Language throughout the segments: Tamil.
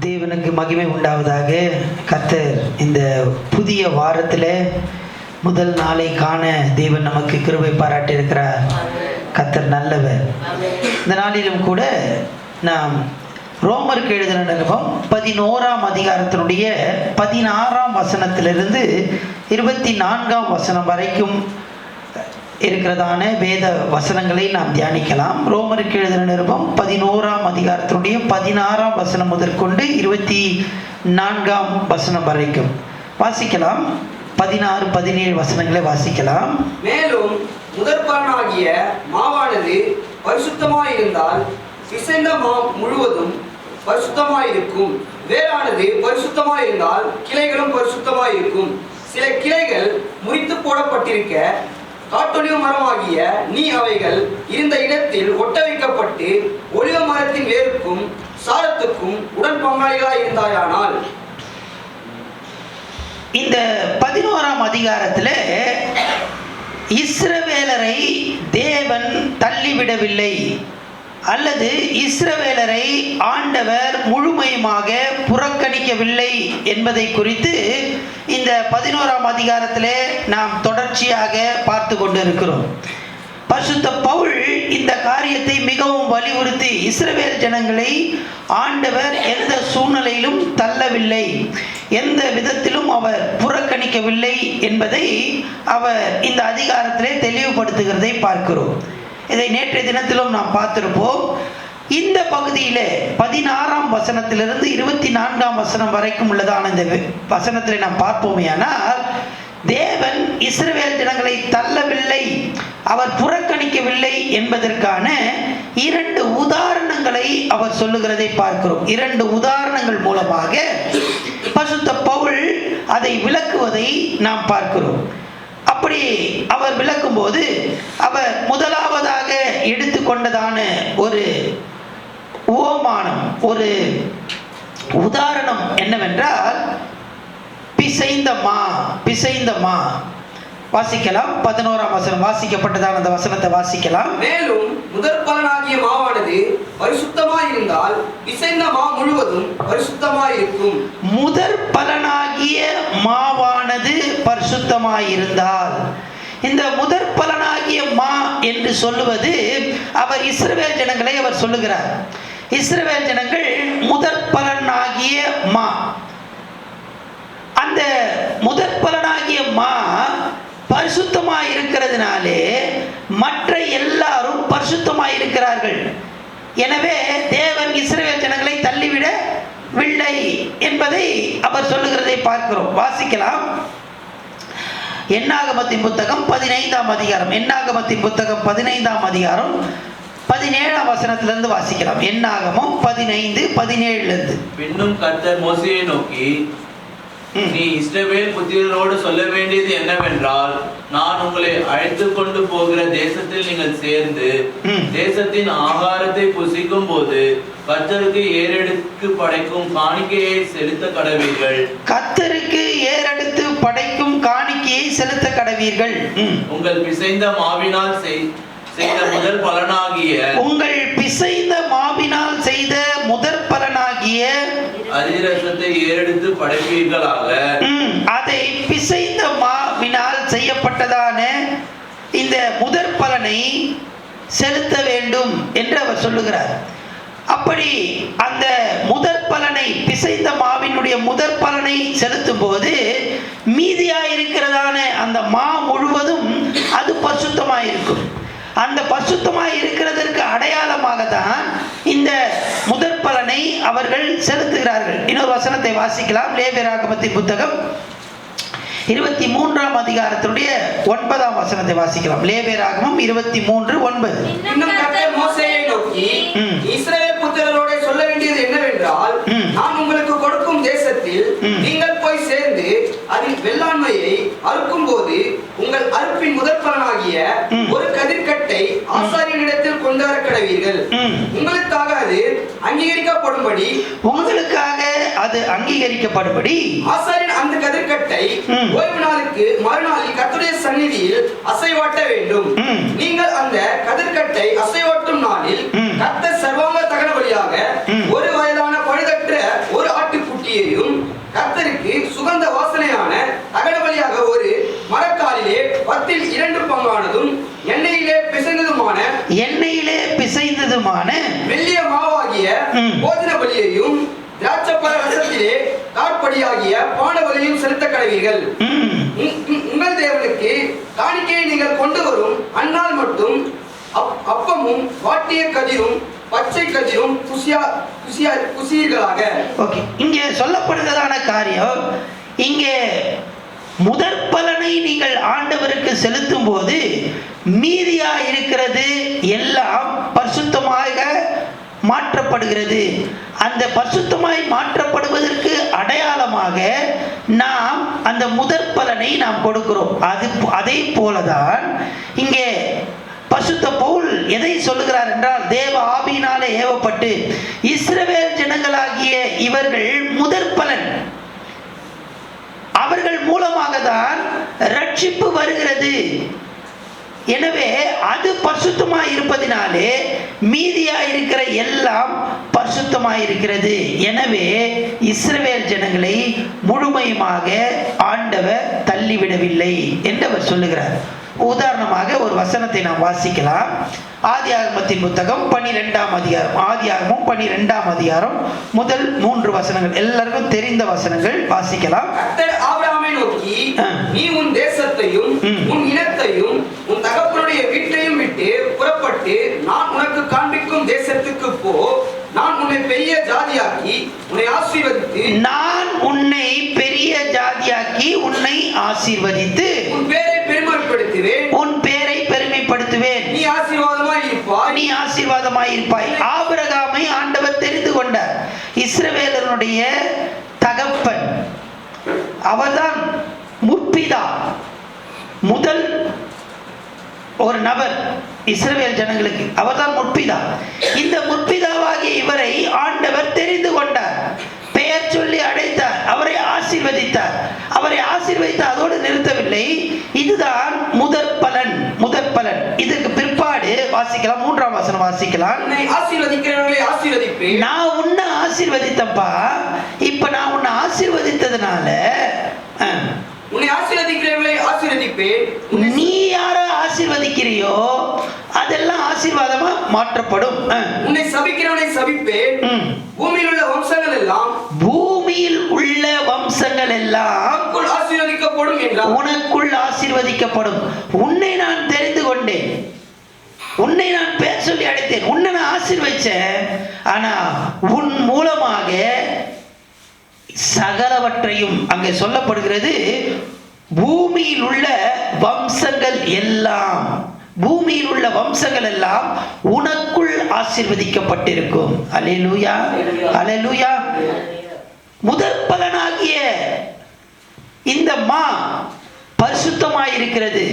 தேவனுக்கு மகிமை உண்டாவதாக. கர்த்தர் இந்த புதிய வாரத்தில் முதல் நாளை காண தேவன் நமக்கு கிருபை பாராட்டியிருக்கிறார். கர்த்தர் நல்லவர். இந்த நாளிலும் கூட நாம் ரோமருக்கு எழுதின நிருபம் 11ஆம் அதிகாரத்தினுடைய 16ஆம் வசனத்திலிருந்து 24ஆம் வசனம் வரைக்கும் இருக்கிறதான வேத வசனங்களை நாம் தியானிக்கலாம். ரோமருக்கு எழுதின நிருபம் 11ஆம் அதிகாரத்தினுடைய 16ஆம் வசனம் முதற்கொண்டு 24ஆம் வசனம் வரைக்கும் வாசிக்கலாம். 16, 17 வசனங்களை வாசிக்கலாம். மேலும் முதற்பலனாகிய மாவானது பரிசுத்தமாயிருந்தால் பிசைந்த மா முழுவதும் பரிசுத்தமாயிருக்கும். வேறானது பரிசுத்தமாயிருந்தால் கிளைகளும் பரிசுத்தமாயிருக்கும். சில கிளைகள் முறித்து போடப்பட்டிருக்க காட்டொலிவ மரமாகிய நீ அவைகள் இருந்த இடத்தில் ஒட்ட வைக்கப்பட்டு ஒலிவ மரத்தின் வேருக்கும் சாரத்துக்கும் உடன் பங்காளிகளாய் இருந்தாயானால். இந்த 11ஆம் அதிகாரத்தில் இஸ்ரவேலரை தேவன் தள்ளிவிடவில்லை அல்லது இஸ்ரவேலரை ஆண்டவர் முழுமையுமாக புறக்கணிக்கவில்லை என்பதை குறித்து இந்த 11ஆம் அதிகாரத்திலே நாம் தொடர்ச்சியாக பார்த்து கொண்டிருக்கிறோம். பரிசுத்த பவுல் இந்த காரியத்தை மிகவும் வலியுறுத்தி இஸ்ரவேல் ஜனங்களை ஆண்டவர் எந்த சூழ்நிலையிலும் தள்ளவில்லை, எந்த விதத்திலும் அவர் புறக்கணிக்கவில்லை என்பதை அவர் இந்த அதிகாரத்திலே தெளிவுபடுத்துகிறதை பார்க்கிறோம். இதை நேற்றைய தினத்திலும் நாம் பார்த்திருப்போம். இந்த பகுதியில் 16ஆம் வசனத்திலிருந்து 24ஆம் வசனம் வரைக்கும் உள்ளதான இந்த வசனத்தில் நாம் பார்ப்போமேயானால் தேவன் இஸ்ரவேல் ஜனங்களை தள்ளவில்லை, அவர் புறக்கணிக்கவில்லை என்பதற்கான 2 உதாரணங்களை அவர் சொல்லுகிறதை பார்க்கிறோம். 2 உதாரணங்கள் மூலமாக பரிசுத்த பவுல் அதை விளக்குவதை நாம் பார்க்கிறோம். அப்படி அவர் விளக்கும் போது அவர் முதலாவதாக எடுத்துக்கொண்டதான ஒரு உவமானம், ஒரு உதாரணம் என்னவென்றால் பிசைந்த மா. வாசிக்கலாம். 11ஆம் வசனம் வாசிக்கப்பட்டதான அந்த வசனத்தை வாசிக்கலாம். மேலும் முதற்பலனாகிய மாவானது பரிசுத்தமாயிருந்தால் பிசைந்த மா முழுவதும் பரிசுத்தமாயிருக்கும். முதற் பலனாகிய மாவானது பரிசுத்தமாயிருந்தால், இந்த முதற் பலனாகிய மா என்று சொல்லுவது அவர் இஸ்ரவேல் ஜனங்களை அவர் சொல்லுகிறார். இஸ்ரவேல் ஜனங்கள் முதற் பலனாகிய மா, அந்த முதற் பலனாகிய மா பரிசுத்தமாய் இருக்கிறதுனாலே மற்ற எல்லாரும் பரிசுத்தமாய் இருக்கிறார்கள். எனவே தேவன் இஸ்ரவேல் ஜனங்களை தள்ளிவிடவில்லை என்பதை அவர் சொல்லுகிறதை பார்க்கிறோம். வாசிக்கலாம். என்னாகமத்தின் புத்தகம் 15ஆம் அதிகாரம், என்னாகமத்தின் புத்தகம் 15ஆம் அதிகாரம் 17ஆம் வசனத்திலிருந்து வாசிக்கலாம். என்னாகமம் 15, 17. பின்னும் கர்த்தர் மோசேயை நோக்கி, நீ இஸ்ரவேல் புத்திரரோடு சொல்ல வேண்டியது என்னவென்றால், நான் உங்களை அழைத்து கொண்டு போகிற தேசத்தில் நீங்கள் சேர்ந்து தேசத்தின் ஆகாரத்தை புசிக்கும் போது கர்த்தருக்கு ஏறெடுத்து படைக்கும் காணிக்கையை செலுத்த கடவீர்கள். கர்த்தருக்கு ஏறெடுத்து படைக்கும் காணிக்கையை செலுத்த கடவீர்கள். உங்கள் பிசைந்த மாவினால் செய்த முதல் பலனாகிய, உங்கள் பிசைந்த மாவினால் செய்த முதற் பலனாகிய அதிரசத்தை ஏறெடுத்து படைப்பீர்களாக. அதை பிசைந்த மாவினால் செய்யப்பட்டதான இந்த முதற் பலனை செலுத்த வேண்டும் என்று அவர் சொல்லுகிறார். அப்படி அந்த முதற் பலனை, பிசைந்த மாவினுடைய முதற் பலனை செலுத்தும் போது மீதியாயிருக்கிறதான அந்த மா முழுவதும் அது பரிசுத்தமாயிருக்கும். அந்த பரிசுத்தமாய் இருக்கிறதற்கு அடையாளமாக தான் இந்த முதற் பலனை அவர்கள் செலுத்துகிறார்கள். இன்னொரு வசனத்தை வாசிக்கலாம். லேவியராகமத்தின் புத்தகம் 23ஆம் அதிகாரத்தினுடைய 9ஆம் வசனத்தை வாசிக்கலாம். லேவியராகமம் 23:9. இன்னும் கர்த்தர் மோசேயை நோக்கி, இஸ்ரவேல் புத்திரரோடு சொல்ல வேண்டியது என்னவென்றால், நான் உங்களுக்கு கொடுக்கும் தேசத்தில் நீங்கள் போய் சேர்ந்து அதில் வெள்ளாண்மையை அறுக்கும் போது உங்கள் அறுப்பின் முதற் பலனாகிய ஒரு கதிர்க்கட்டை ஆசாரியனிடத்தில் கொண்டு வர கடவீர்கள். உங்களுக்காக அது அங்கீகரிக்கப்படும்படி ஆசாரியன் அந்த கதிர்க்கட்டை ஓய்வு நாளுக்கு மறுநாளில் கர்த்தருடைய சந்நிதியில் அசைவாட்ட வேண்டும். நீங்கள் அந்த கதிர்க்கட்டை அசைவாட்டும் நாளில் கர்த்தர் சர்வாங்க தகன வழியாக ஒரு வயதான பழுதற்ற ஒரு பலியையும் திராட்சைப்பழ ரசத்திலே காற்படியாகிய பான பலியையும் செலுத்த கடவீர்கள். உங்கள் தேவனுக்கு காணிக்கையை நீங்கள் கொண்டு வரும் அந்நாள் மட்டும் அப்பமும் வாட்டிய கதிரும் பச்சை கதிரும் குசியர்களாக. ஓகே, இங்கே சொல்லப்படுகிறதான காரியம், இங்கே முதற் பலனை நீங்கள் ஆண்டவருக்கு செலுத்தும் போது மீதியா இருக்கிறது எல்லாம் பரிசுத்தமாக மாற்றப்படுகிறது. அந்த பரிசுத்தமாய் மாற்றப்படுவதற்கு அடையாளமாக நாம் அந்த முதற் பலனை நாம் கொடுக்கிறோம். அதே போலதான் இங்கே பரிசுத்த பவுல் எதை சொல்லுகிறார் என்றால், தேவ ஆவியினாலே ஏவப்பட்டு இஸ்ரவேல் ஜனங்களாகிய இவர்கள் முதற் பலன், அவர்கள் மூலமாக தான் ரட்சிப்பு வருகிறது. எனவே அது பரிசுத்தமாய் இருப்பதினாலே மீதியாய் இருக்கிற எல்லாம் பரிசுத்தமாய் இருக்கிறது. எனவே இஸ்ரவேல் ஜனங்களை முழுமையுமாக ஆண்டவர் தள்ளிவிடவில்லை என்று அவர் சொல்லுகிறார். உதாரணமாக ஒரு வசனத்தை நாம் வாசிக்கலாம். ஆதியாகமத்தின் புத்தகம் 12ஆம் அதிகாரம். ஆதியாகமம் 12ஆம் அதிகாரம் முதல் 3 வசனங்கள் எல்லாருக்கும் தெரிந்த வசனங்கள், வாசிக்கலாம். கர்த்தர் ஆபிரகாமை நோக்கி, நீ உன் தேசத்தையும் உன் இனத்தையும் உன் தகப்பனுடைய வீட்டையும் விட்டு புறப்பட்டு நான் உனக்கு காண்பிக்கும் தேசத்துக்கு போ. நான் உன்னை பெரிய ஜாதியாக்கி உன்னை ஆசீர்வதித்து, நான் உன்னை பெரிய ஜாதியாக்கி உன்னை ஆசீர்வதித்து உன் பேரை பெருமைப்படுத்துவேன், உன் பேரை பெருமைப்படுத்துவேன், நீ ஆசீர்வாதமாய் இருப்பாய், நீ ஆசீர்வாதமாய் இருப்பாய். ஆபிரகாமை ஆண்டவர் தெரிந்து கொண்டார். இஸ்ரவேலனுடைய தகப்பன், அவர்தான் முற்பிதா, முதல் ஒரு நபர் இஸ்ரவேல் ஜனங்களுக்கு. அவர்தான் முற்பிதா. இந்த முற்பிதாவாகிய இவரை ஆண்டவர் தெரிந்து கொண்டார், பெயர் சொல்லி அழைத்தார், அவரை ஆசீர்வதித்தார். அவரை ஆசீர்வதித்து அதோடு நிறுத்தவில்லை. இதுதான் முதற் பலன். முதற் பலன். இதுக்கு பிற்பாடு வாசிக்கலாம், 3ஆம் வசனம் வாசிக்கலாம். உன்னை ஆசீர்வதிக்கிறவர்களை ஆசீர்வதிப்பேன். நான் உன்னை ஆசீர்வதித்தப்பா, இப்ப நான் உன்னை ஆசீர்வதித்ததுனால உன்னை ஆசீர்வதிக்கிறவர்களை ஆசீர்வதிப்பேன். நீ யார ஆசீர்வதிக்கிறியோ அதெல்லாம் ஆசீர்வாதமா மாற்றப்படும். உன்னை சபிக்கிறவனை சபிப்பேன். பூமியில் உள்ள வம்சங்கள் எல்லாம், பூமியில் உள்ள வம்சங்கள் எல்லாம் உனக்குள் ஆசீர்வதிக்கப்படும் என்றார். உனக்குள் ஆசீர்வதிக்கப்படும். உன்னை நான் தெரிந்து கொண்டேன், உன்னை நான் பேர் சொல்லி அழைத்தேன், உன்னை நான் ஆசீர்வதிச்சேன். ஆனா உன் மூலமாக சகலவற்றையும், அங்கே சொல்லப்படுகிறது, பூமியில் உள்ள வம்சங்கள் எல்லாம், பூமியில் உள்ள வம்சங்கள் எல்லாம் உனக்குள் ஆசீர்வதிக்கப்பட்டிருக்கும். அல்லேலூயா, அல்லேலூயா. முதற் பலனாகிய இந்த மா பரிசுத்தமாயிருக்கிறது.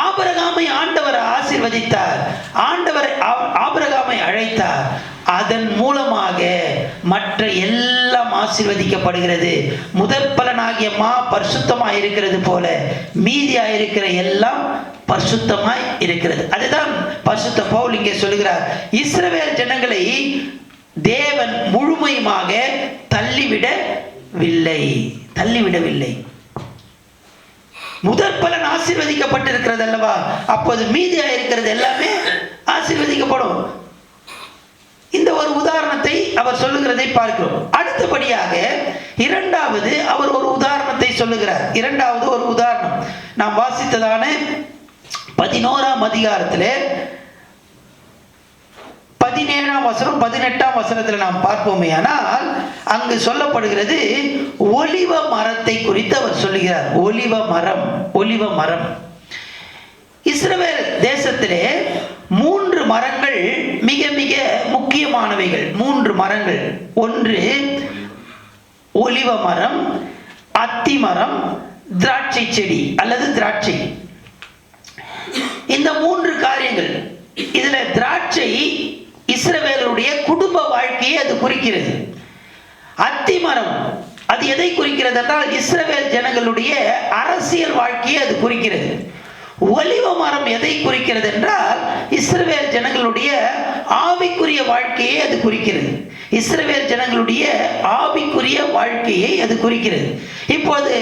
ஆபிரகாமை ஆண்டவர் ஆசீர்வதித்தார், ஆண்டவர் ஆபிரகாமை அழைத்தார். அதன் மூலமாக மற்ற எல்லாம் ஆசீர்வதிக்கப்படுகிறது. முதற் பலனாகிய மா பரிசுத்தமாய் இருக்கிறது போல மீதியாய் இருக்கிற எல்லாம் பரிசுத்தமாய் இருக்கிறது. அதுதான் பரிசுத்த பவுல் இங்கே சொல்லுகிறார். இஸ்ரவேல் ஜனங்களை தேவன் முழுமையுமாக தள்ளிவிடவில்லை. முதற் பலன் ஆசீர்வதிக்கப்பட்டிருக்கிறது அல்லவா, அப்போது மீதியாக இருக்கிறது எல்லாமே ஆசீர்வதிக்கப்படும். இந்த ஒரு உதாரணத்தை அவர் சொல்லுகிறதை பார்க்கிறோம். அடுத்தபடியாக இரண்டாவது அவர் ஒரு உதாரணத்தை சொல்லுகிறார். இரண்டாவது ஒரு உதாரணம் நாம் வாசித்ததான 11ஆம் அதிகாரத்திலே 17ஆம் வசனம் 18ஆம் வசனத்தில் நாம் பார்ப்போமே, ஆனால் அங்கு சொல்லப்படுகிறது ஒலிவ மரத்தை குறித்து அவர் சொல்லுகிறார். ஒலிவ மரம். இஸ்ரவேல் தேசத்திலே 3 மரங்கள் மிக மிக முக்கியமானவைகள். 3 மரங்கள். ஒன்று ஒலிவ மரம், அத்தி மரம், திராட்சை செடி அல்லது திராட்சை. இந்த 3 காரியங்கள். இதுல திராட்சை இஸ்ரவேலுடைய குடும்ப வாழ்க்கையை அது குறிக்கிறது. அத்தி மரம் அது எதை குறிக்கிறது என்றால் இஸ்ரவேல் ஜனங்களுடைய அரசியல் வாழ்க்கையை அது குறிக்கிறது. ஒலிவ மரம் எதை குறிக்கிறது என்றால் இஸ்ரவேல் ஜனங்களுடைய ஆவிக்குரிய வாழ்க்கையை அது குறிக்கிறது. இஸ்ரவேல் ஜனங்களுடைய ஆவிக்குரிய வாழ்க்கையை அது குறிக்கிறது. இப்போது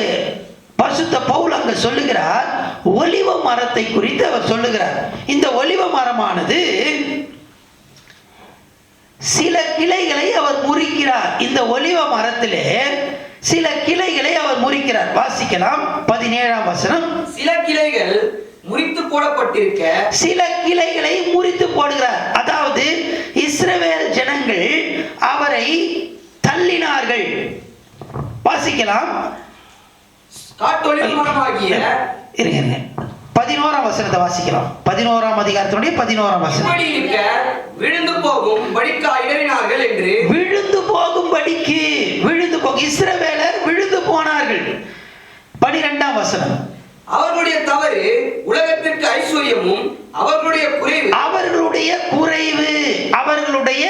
பரிசுத்த பவுல் அங்கு சொல்லுகிறார், ஒலிவ மரத்தை குறித்து அவர் சொல்லுகிறார். இந்த ஒலிவ மரமானது சில கிளைகளை அவர் முறிக்கிறார். இந்த ஒலிவ மரத்திலே சில கிளைகளை அவர் முறிக்கிறார். வாசிக்கலாம் 17ஆம் வசனம். சில கிளைகள் முறித்து போடப்பட்டிருக்க, சில கிளைகளை முறித்து போடுகிறார். அதாவது இஸ்ரவேல் ஜனங்கள் அவரை தள்ளினார்கள். வாசிக்கலாம். காட்டொலிவ மரமாகிய, இருங்க 11ஆம் வசனத்தை வாசிக்கலாம். 11ஆம் அதிகாரத்தினுடைய 11ஆம் வசனம். இப்படி இருக்க விழுந்து போகும் படிக்கா இடறினார்கள் என்று, விழுந்து போகும்படிக்கு விழுந்து இஸ்ரவேலர் விழுந்து போனார்கள். 12ஆம் வசனம். அவர்களுடைய தவறு உலகத்திற்கு ஐஸ்வர்யமும் அவர்களுடைய குறைவு, அவர்களுடைய குறைவு, அவர்களுடைய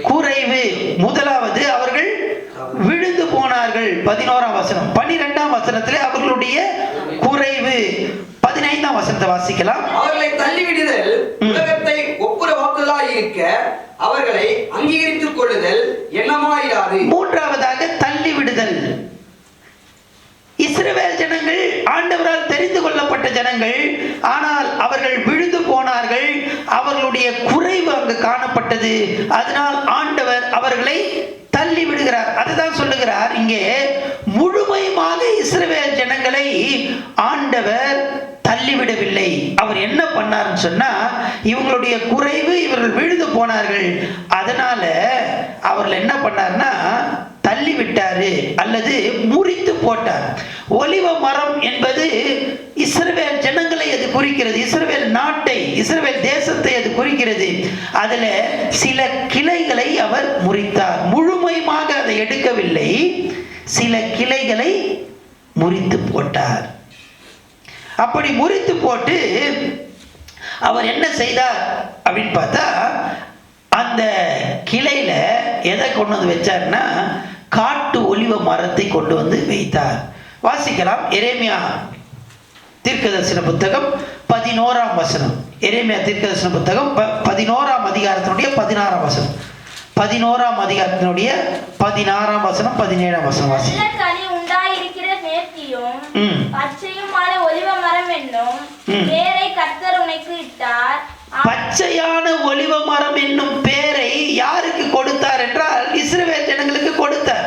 குறைவு. முதலாவது அவர்கள் விழுந்து போனார்கள். 11ஆம் வசனம். 12ஆம் வசனத்திலே அவர்களுடைய குறைவு. 15ஆம் வசனத்தை வாசிக்கலாம். அவர்களை தள்ளிவிடுதல் உலகத்தை ஒப்புர வாக்குதலாய் இருக்க அவர்களை அங்கீகரித்துக் கொள்ளுதல் எண்ணமாயிராது. மூன்றாவதாக தள்ளிவிடுதல். இஸ்ரவேல் ஜனங்கள் ஆண்டவரால் தெரிந்து கொள்ளப்பட்ட ஜனங்கள், ஆனால் அவர்கள் விழுந்து போனார்கள். அவர்களுடைய குறைவு அங்கு காணப்பட்டது. அதனால் ஆண்டவர் அவர்களை தள்ளி விடுகிறார். அதுதான் சொல்லுகிறார் இங்கே, முழுமையாக இஸ்ரவேல் ஜனங்களை ஆண்டவர் தள்ளிவிடவில்லை. அவர் என்ன பண்ணார்னு சொன்னா, இவங்களுடைய குறைவு, இவர்கள் விழுந்து போனார்கள், அதனால அவர்கள் என்ன பண்ணார்னா தள்ளி விட்டாரு அல்லது முறித்து போட்டார். ஒலிவ மரம் என்பது இஸ்ரவேல் ஜனங்களை அது குறிக்கிறது, இஸ்ரவேல் நாட்டை, இஸ்ரவேல் தேசத்தை அது குறிக்கிறது. அதுல சில கிளைகளை அவர் முறித்தார். முழுமையாக அதை எடுக்கவில்லை, சில கிளைகளை முறித்து போட்டார். அப்படி முறித்து போட்டு அவர் என்ன செய்தார் அப்படின்னு பார்த்தா, அந்த கிளையில எதை கொண்டு வந்து வச்சார்னா காட்டு ஒலிவ மரத்தை கொண்டு வந்து வைத்தார். வாசிக்கலாம். எரேமியா தீர்க்கதரிசன புத்தகம் 11ஆம் வசனம். எரேமியா தீர்க்கதரிசன புத்தகம் 11ஆம் அதிகாரத்தினுடைய 16ஆம் வசனம். 11ஆம் அதிகாரத்தினுடைய 16ஆம் வசனம் 17ஆம் வசனம் வாசி. கனி உண்டாயிருக்கிற நேர்த்தியும் பச்சையுமான ஒலிவ மரம் என்னும் பேரை கர்த்தர் உனக்கு இட்டார். பச்சையான ஒலிவ மரம் என்னும் பேரை யாருக்கு கொடுத்தார் என்றால் இஸ்ரவேல் ஜனங்களுக்கு கொடுத்தார்.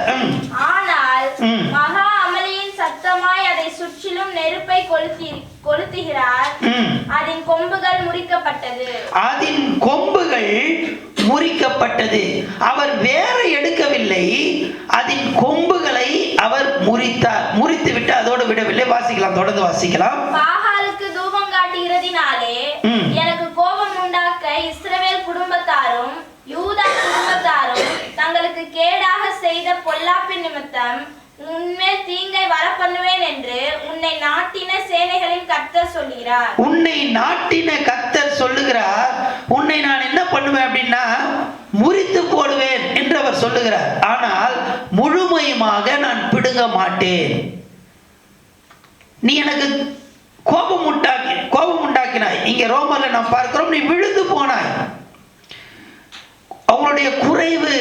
ஆனால் மகா அமளியின் சத்தமாய் அதை சுற்றிலும் நெருப்பை கொளுத்துகிறார். அதன் கொம்புகள் முறிக்கப்பட்டது. அதன் கொம்புகள் முறிக்கப்பட்டது. அவர் வேற எடுக்கவில்லை, அதன் கொம்புகளை அவர் முறித்தார். முறித்து விட்டு அதோடு விடவில்லை. வாசிக்கலாம், தொடர்ந்து வாசிக்கலாம். பாகாலுக்கு தூபம் காட்டுகிறதினாலே எனக்கு கோபம் உண்டாக்க இஸ்ரவேல் குடும்பத்தாரும் யூதா குடும்பத்தாரும் தங்களுக்கு கேடாக செய்த பொல்லாப்பின் நிமித்தம் உன்மேல் தீங்கை வரப்பண்ணுவேன் என்று உன்னை நாட்டின சேனைகளின் கர்த்தர் சொல்லுகிறார். உன்னை நாட்டின கர்த்தர் சொல்லுகிறார். உன்னை நான் என்ன பண்ணுவேன் அப்படின்னா முறித்து போடுவேன் என்று அவர் சொல்லுகிறார். ஆனால் முழுமையுமாக நான் பிடுங்க மாட்டேன். நீ எனக்கு கோபம் உண்டாக்கினாய். இங்க ரோமர்ல நாம் பார்க்கிறோம், நீ விழுந்து போனாய். அவங்களுடைய குறைவு,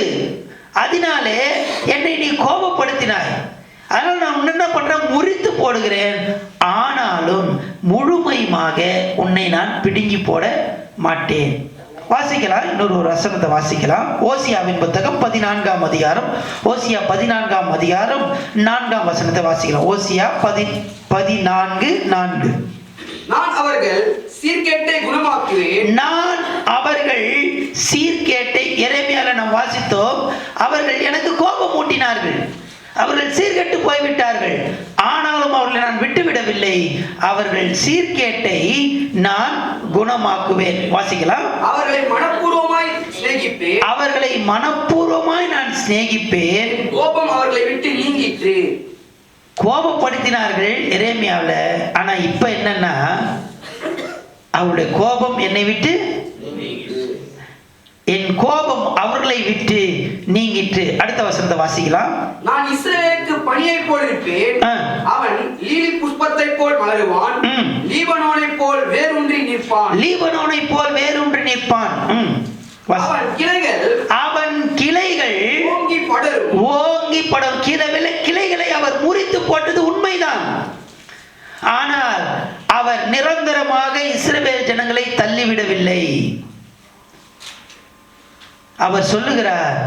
அதனாலே என்னை நீ கோபப்படுத்தினாய். அதனால நான் என்ன பண்றேன், முறித்து போடுகிறேன். ஆனாலும் முழுமையாக உன்னை நான் பிடுங்கி போட மாட்டேன். வாசிக்கலாம், இன்னொரு வசனத்தை வாசிக்கலாம். ஓசியாவின் புத்தகம் 14ஆம் அதிகாரம். ஓசியா 14ஆம் அதிகாரம் 4ஆம் வசனத்தை வாசிக்கலாம். ஓசியா 14:4. நான் அவர்கள் சீர்கேட்டை குணமாக்குவேன். நான் அவர்கள் சீர்கேட்டை, எரேமியால நாம் வாசித்தோம். அவர்கள் எனக்கு கோபம் ஊட்டினார்கள், அவர்கள் சீர்கெட்டு போய்விட்டார்கள். ஆனாலும் அவர்களை நான் விட்டுவிடவில்லை. அவர்கள் சீர்கேட்டை நான் குணமாக்குவேன். வாசிக்கலாம். அவர்களை மனப்பூர்வமாய் சிநேகிப்பேன். அவர்களை மனப்பூர்வமாய் நான் சிநேகிப்பேன். கோபம் அவர்களை விட்டு நீங்கிற்று. கோபப்படுத்தினார்கள் எரேமியாவில். ஆனா இப்ப என்னன்னா அவருடைய கோபம் என்னை விட்டு, என் கோபம் அவர்களை விட்டு நீங்கிற்று. அடுத்த வசனத்தை வாசிக்கலாம். நான் இஸ்ரவேலுக்கு பனியை போல் இருப்பேன். அவன் லீலி புஷ்பத்தை போல் மலருவான். லீபனோனை போல் வேரூன்றி நிற்பான். லீபனோனை போல் வேரூன்றி நிற்பான். அவன் கிளைகள் ஓங்கி படும். கிளைகளை அவர் முறித்து போட்டது உண்மைதான். ஆனால் அவர் நிரந்தரமாக இஸ்ரவேல் ஜனங்களை தள்ளிவிடவில்லை. அவர் சொல்லுகிறார்,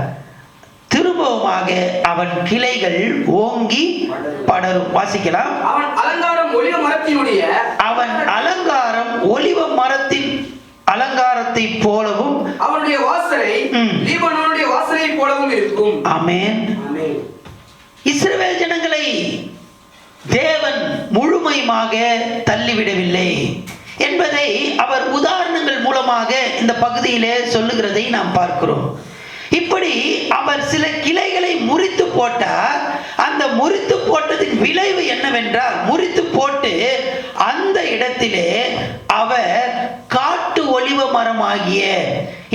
திரும்பவுமாக அவன் கிளைகள் ஓங்கி படரும். வாசிக்கலாம். அவன் அலங்காரம் ஒலிவ மரத்தினுடைய அவன் அலங்காரம் ஒலிவ மரத்தின் அலங்காரத்தை போலவும் அவனுடைய வாசனை லீபனோனுடைய வாசனை போலவும் இருக்கும். ஆமென். இஸ்ரவேல் ஜனங்களை தேவன் முழுமையாக தள்ளிவிடவில்லை என்பதை அவர் உதாரணங்கள் மூலமாக இந்த பகுதியிலே சொல்லுகிறதை நாம் பார்க்கிறோம். இப்படி அவர் சில கிளைகளை முறித்து போட்டார். அந்த முறித்து போட்டதின் விளைவு என்னவென்றால், முறித்து போட்டு அந்த இடத்திலே அவர் காட்டு ஒலிவ மரமாகிய,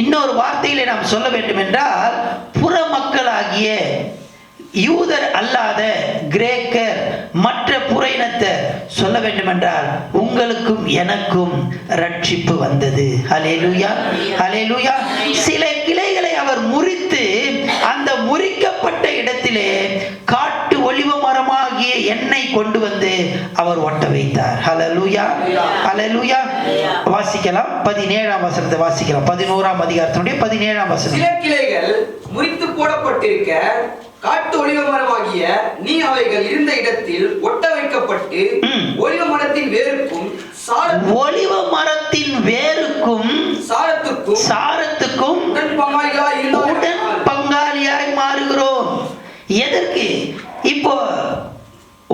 இன்னொரு வார்த்தையிலே நாம் சொல்ல வேண்டும் என்றால், புற மக்களாகிய யூதர் அல்லாத கிரேக்கர் மற்ற புற இனத்தர் சொல்ல வேண்டும் என்றால், உங்களுக்கும் எனக்கும் ரட்சிப்பு வந்தது. ஹல்லேலூயா, ஹல்லேலூயா. சில கிளைகளை அவர் முறித்து அந்த முறிக்கப்பட்ட இடத்திலே காட்டு ஒலிவ மரமாகிய எண்ணெய் கொண்டு வந்து அவர் ஒட்ட வைத்தார். ஹல்லேலூயா, ஹல்லேலூயா. வாசிக்கலாம் 17ஆம் வசனத்தை வாசிக்கலாம். 11ஆம் அதிகாரத்தினுடைய 17ஆம் வசனம். சில கிளைகள் முறித்து போடப்பட்டிருக்க காட்டு ஒலிவ மரமாகிய நீ அவைகள் இருந்த இடத்தில் ஒட்ட வைக்கப்பட்டு ஒலிவ மரத்தின் வேருக்கும் ஒலிவ மரத்தின் வேருக்கும் சாரத்துக்கும் உடன் பங்காளியாய் மாறுகிறோம். எதற்கு? இப்போ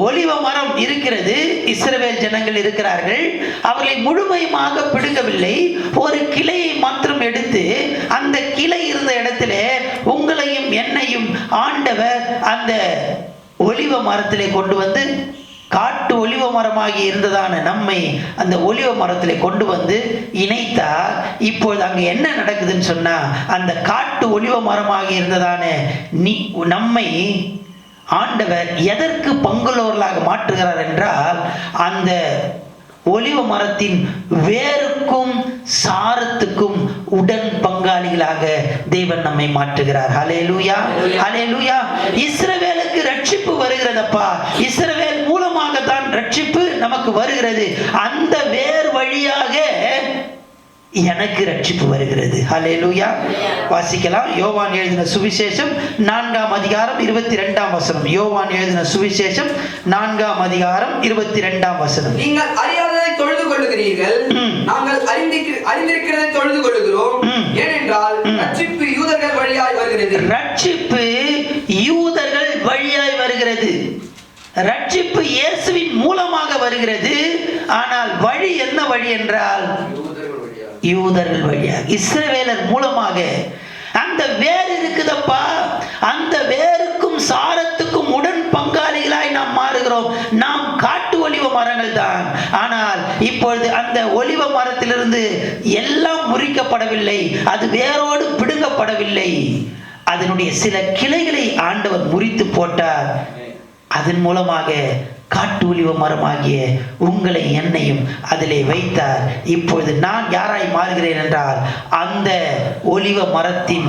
ஒலிவ மரம் இருக்கிறது, இஸ்ரவேல் ஜனங்கள் இருக்கிறார்கள், அவர்களை முழுமையாக பிடுங்கவில்லை, ஒரு கிளையை மாத்திரம் எடுத்து அந்த கிளை இருந்த இடத்துல உங்களையும் என்னையும் ஆண்டவர் அந்த ஒலிவ மரத்திலே கொண்டு வந்து, காட்டு ஒலிவ மரமாகி இருந்ததான நம்மை அந்த ஒலிவ மரத்திலே கொண்டு வந்து இணைத்தார். இப்பொழுது அங்க என்ன நடக்குதுன்னு சொன்னா, அந்த காட்டு ஒலிவ மரமாகி இருந்ததான நம்மை ஆண்டவர் எதற்கு பங்குள்ளவர்களாக மாற்றுகிறார் என்றால், அந்த ஒலிவ மரத்தின் வேருக்கும் சாரத்துக்கும் உடன் பங்காளிகளாக தேவன் நம்மை மாற்றுகிறார். ஹல்லேலூயா, ஹல்லேலூயா. இஸ்ரவேலுக்கு ரட்சிப்பு வருகிறதப்பா, இஸ்ரவேல் மூலமாக தான் ரட்சிப்பு நமக்கு வருகிறது. அந்த வேர் வழியாக எனக்கு ரட்சிப்பு வருகிறது. ஹல்லேலூயா. வாசிக்கலாம். யோவான் எழுதின சுவிசேஷம் 4ஆம் அதிகாரம் 22ஆம் வசனம். யோவான் எழுதின சுவிசேஷம் 4ஆம் அதிகாரம் 22ஆம் வசனம். நீங்கள் அறியாததை தொழுது கொள்ளுகிறீர்கள், நாங்கள் அறிந்திருக்கிறதை தொழுது கொள்ளுகிறோம். ஏனென்றால் ரட்சிப்பு யூதர்கள் வழியாய் வருகிறது. ரட்சிப்பு யூதர்கள் வழியாய் வருகிறது. ரட்சிப்பு இயேசுவின் மூலமாக வருகிறது. ஆனால் வழி என்ன வழி என்றால், யூதர்கள் வழியாக, இஸ்ரவேலர் மூலமாக. அந்த வேர் இருக்குதப்பா, அந்த வேருக்கும் சாரத்துக்கும் உடன் பங்காளிகளாய் நாம் மாறுகிறோம். நாம் காட்டு ஒலிவ மரங்கள் தான். ஆனால் இப்பொழுது அந்த ஒலிவ மரத்திலிருந்து எல்லாம் முறிக்கப்படவில்லை, அது வேரோடு பிடுங்கப்படவில்லை. அதனுடைய சில கிளைகளை ஆண்டவர் முறித்து போட்டார். அதன் மூலமாக காட்டு ஒலிவ மரமாகிய உங்களை என்னையும் அதிலே வைத்தார். இப்பொழுது நான் யாராய் மாறுகிறேன் என்றால், அந்த ஒலிவ மரத்தின்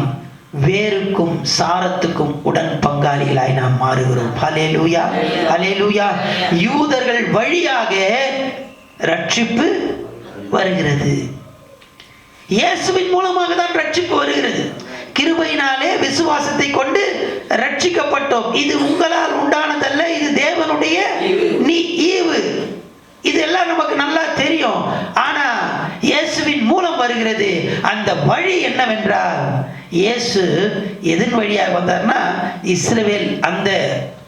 வேருக்கும் சாரத்துக்கும் உடன் பங்காளிகளாய் நாம் மாறுகிறோம். ஹல்லேலூயா, ஹல்லேலூயா. யூதர்கள் வழியாக ரட்சிப்பு வருகிறது. இயேசுவின் மூலமாக தான் ரட்சிப்பு வருகிறது. கிருபையினாலே விசுவாசத்தை கொண்டு ரட்சிக்கப்பட்டோம். இது உங்களால் உண்டானதல்ல, இது தேவனுடைய ஈவு. இதெல்லாம் நமக்கு நல்லா தெரியும். ஆனா இயேசுவின் மூலம் வருகிறது. அந்த வழி என்னவென்றால், இயேசு எதன் வழியாக வந்தார்னா, இஸ்ரவேல் அந்த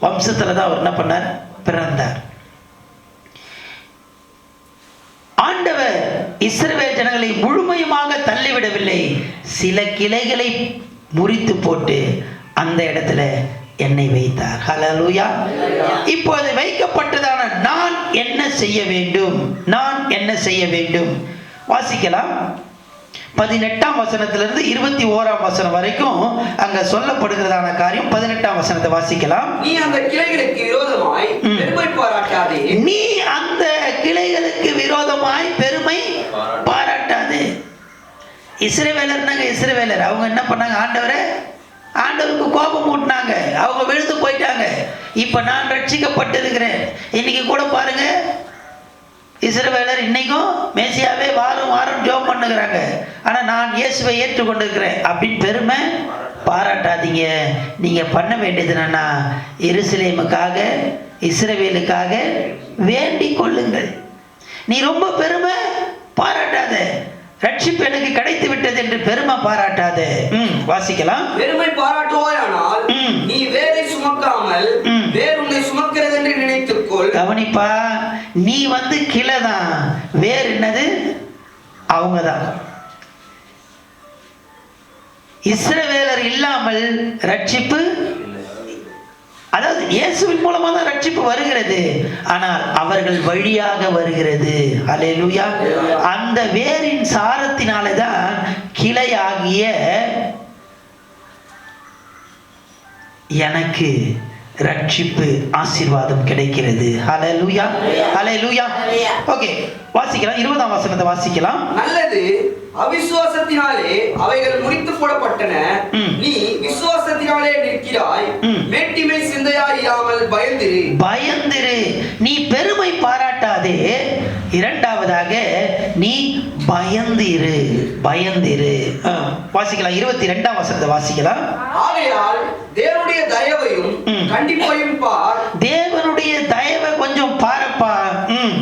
வம்சத்துல தான் அவர் என்ன பண்ணார், பிறந்தார். ஆண்டவர் இஸ்ரவேல் ஜனங்களை முழுமையாக தள்ளிவிடவில்லை, சில கிளைகளை முறித்து போட்டு அந்த இடத்துல என்னை வைத்தார். ஹல்லேலூயா. இப்போது வைக்கப்பட்டதான நான் என்ன செய்ய வேண்டும், நான் என்ன செய்ய வேண்டும்? வாசிக்கலாம். 18ஆம் வசனத்திலிருந்து 21ஆம் வசனம் வரைக்கும் அங்க சொல்லப்படுகிறதான காரியம். 18ஆம் வசனத்தை வாசிக்கலாம். நீ அந்த கிளைகளுக்கு விரோதமாய் பெருமை பாராட்டாதே. நீ அந்த கிளைகளுக்கு விரோதமாய் பெருமை பாராட்டாதே. இஸ்ரவேலர்னாங்க, இஸ்ரவேலர் அவங்க என்ன பண்ணாங்க, ஆண்டவருக்கு கோபம் ஊட்டினாங்க, அவங்க விழுந்து போயிட்டாங்க. இப்ப நான் ரட்சிக்கப்பட்டிருக்கிறேன். இன்னைக்கு கூட பாருங்க, இஸ்ரவேலர் இன்னைக்கும் மேசியாவே வாரம் வாரம் ஜெபம் பண்ணுகிறாங்க, ஆனால் நான் இயேசுவை ஏற்றுக்கொண்டிருக்கிறேன் அப்படின்னு பெருமை பாராட்டாதீங்க. நீங்கள் பண்ண வேண்டியது என்னன்னா, எருசலேமுக்காக இஸ்ரவேலுக்காக வேண்டிக் கொள்ளுங்கள். நீ ரொம்ப பெருமை பாராட்டாத, ரட்சிப்பு எனக்கு கிடைத்து விட்டது என்று பெருமை பாராட்டாத. வாசிக்கலாம். பெருமை பாராட்டுவாயானால் நீ வேரை சுமக்காமல் வேர் உன்னை சுமக்கிறது என்று நினைத்துக்கொள். கவனிப்பா, நீ கிளைதான், வேறு என்னது? அவங்கதான். இஸ்ரவேலர் இல்லாமல் ரட்சிப்பு, அதாவது இயேசுவின் மூலமா தான் ரட்சிப்பு வருகிறது, ஆனால் அவர்கள் வழியாக வருகிறது. அல்லேலூயா. அந்த வேரின் சாரத்தினாலே தான் கிளையாகிய எனக்கு ரட்சிப்பு ஆசீர்வாதம் கிடைக்கிறது. ஹல்லேலூயா, ஹல்லேலூயா. ஓகே, வாசிக்கலாம். 20ஆம் வசனத்தை வாசிக்கலாம். நல்லது, அவிசுவாசத்தினாலே அவைகள் முறித்து போடப்பட்டன, நீ விசுவாசத்தினாலே நிற்கிறாய். மேட்டிமை சிந்தையாய் இராமல் பயந்திரு. பயந்திரு. நீ பெருமை பாராட்டாதே. இரண்டாவதாக நீ பயந்திரு, பயந்திரு. வாசிக்கலாம். 22ஆம் வசனத்தை வாசிக்கலாம். ஆகையால் தேவனுடைய தயவையும் கண்டிப்பையும் பார். தேவனுடைய தயவை கொஞ்சம் பாரப்பா.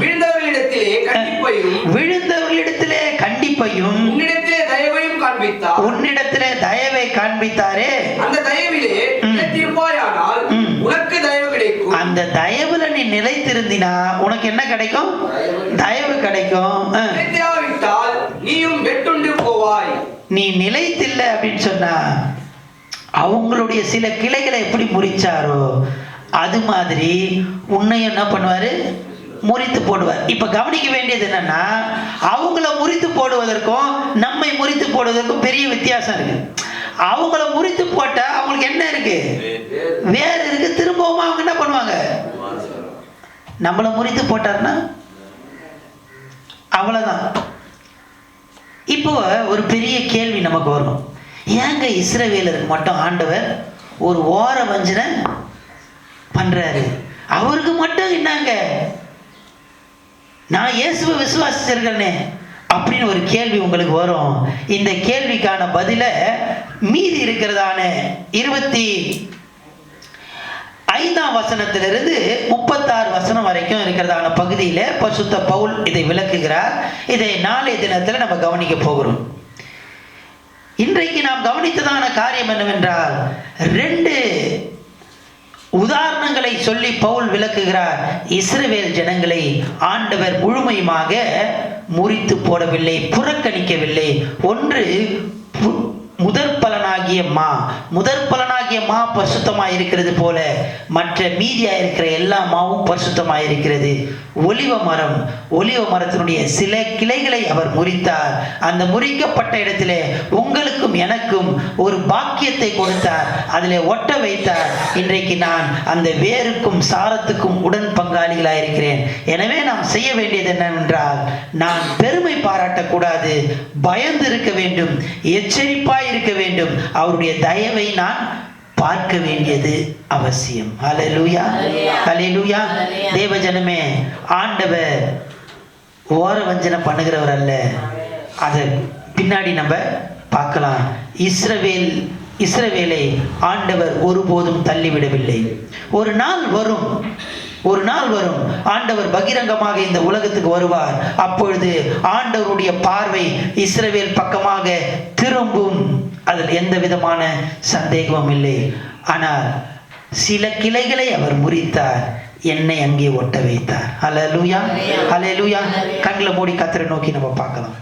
விழுந்தவர்களிடத்திலே கண்டிப்பையும், விழுந்தவர்களிடத்திலே கண்டிப்பையும், உன்னிடத்திலே தயவையும் காண்பித்தார். உன்னிடத்திலே தயவை காண்பித்தாரே, அந்த தயவிலே நிலைத்திருப்பாயானால் உனக்கு தயவு கிடைக்கும். அந்த தயவுல நீ நிலைத்திருந்தினா உனக்கு என்ன கிடைக்கும்? தயவு கிடைக்கும். நிலைத்திராவிட்டால் நீயும் வெட்டுண்டு போவாய். நீ நிலைத்தில்லை அப்படின்னு சொன்னா, அவங்களுடைய சில கிளைகளை எப்படி முறிச்சாரோ அது மாதிரி உன்னையும் என்ன பண்ணுவாரு? முறித்து போடுவார். இப்ப கவனிக்க வேண்டியது என்னன்னா, அவங்கள முறித்து போடுவதற்கும் நம்மை முறித்து போடுவதற்கும் பெரிய வித்தியாசம் இருக்கு. அவங்கள முறித்து போட்டா அவங்களுக்கு என்ன இருக்கு? வேறு இருக்கு. திரும்பவும் அவங்க என்ன பண்ணுவாங்க? நம்மள முறித்து போட்டார்னா அவ்வளவுதான். இப்போ ஒரு பெரிய கேள்வி நமக்கு வரும், ஏங்க இஸ்ரவேலருக்கு மட்டும் ஆண்டவர் ஒரு ஓர வஞ்சனை பண்றாரு, அவருக்கு மட்டும் என்னங்க நான் இயேசுவை விசுவாசிச்சிருக்கிறேனே அப்படின்னு ஒரு கேள்வி உங்களுக்கு வரும். இந்த கேள்விக்கான பதில மீதி இருக்கிறதான 25ஆம் வசனத்திலிருந்து 36 வசனம் வரைக்கும் இருக்கிறதான பகுதியில பரிசுத்த பவுல் இதை விளக்குகிறார். இதை நாளைய தினத்துல நம்ம கவனிக்க போகிறோம். இன்றைக்கு நாம் கவனித்ததான காரியம் என்னவென்றால், 2 உதாரணங்களை சொல்லி பவுல் விளக்குகிறார். இஸ்ரவேல் ஜனங்களை ஆண்டவர் முழுமையுமாக முறித்து போடவில்லை, புறக்கணிக்கவில்லை. ஒன்று முதற் பலனாகிய மா பரிசுத்தமாய் இருக்கிறது போல மற்ற மீதியா இருக்கிற எல்லா மாவும் பரிசுத்தமாய் இருக்கிறது. ஒலிவ மரத்தினுடைய சில கிளைகளை அவர் முறித்தார். அந்த முறிக்கப்பட்ட இடத்திலே உங்களுக்கும் எனக்கும் ஒரு பாக்கியத்தை கொடுத்தார், அதிலே ஒட்ட வைத்தார். இன்றைக்கு நான் அந்த வேருக்கும் சாரத்துக்கும் உடன் பங்காளிகளாக இருக்கிறேன். எனவே நாம் செய்ய வேண்டியது என்னவென்றால், நான் பெருமை பாராட்டக்கூடாது, பயந்து இருக்க வேண்டும், எச்சரிப்பாய் இருக்க வேண்டும். அவருடைய தயவை நான் பார்க்க வேண்டியது அவசியம். ஹல்லேலூயா, ஹல்லேலூயா. தேவஜனமே, ஆண்டவர் ஓர வஞ்சனை பண்ணுகிறவர் அல்ல. அதை பின்னாடி நம்ம பார்க்கலாம். இஸ்ரவேலை ஆண்டவர் ஒருபோதும் தள்ளிவிடவில்லை. ஒரு நாள் வரும் ஆண்டவர் பகிரங்கமாக இந்த உலகத்துக்கு வருவார். அப்பொழுது ஆண்டவருடைய பார்வை இஸ்ரவேல் பக்கமாக திரும்பும். அதில் எந்த விதமான சந்தேகமும் இல்லை. ஆனால் சில கிளைகளை அவர் முறித்தார், என்னை அங்கே ஒட்ட வைத்தார். ஹல்லேலூயா, ஹல்லேலூயா. கண்களை மூடி கர்த்தரை நோக்கி நம்ம பார்க்கலாம்.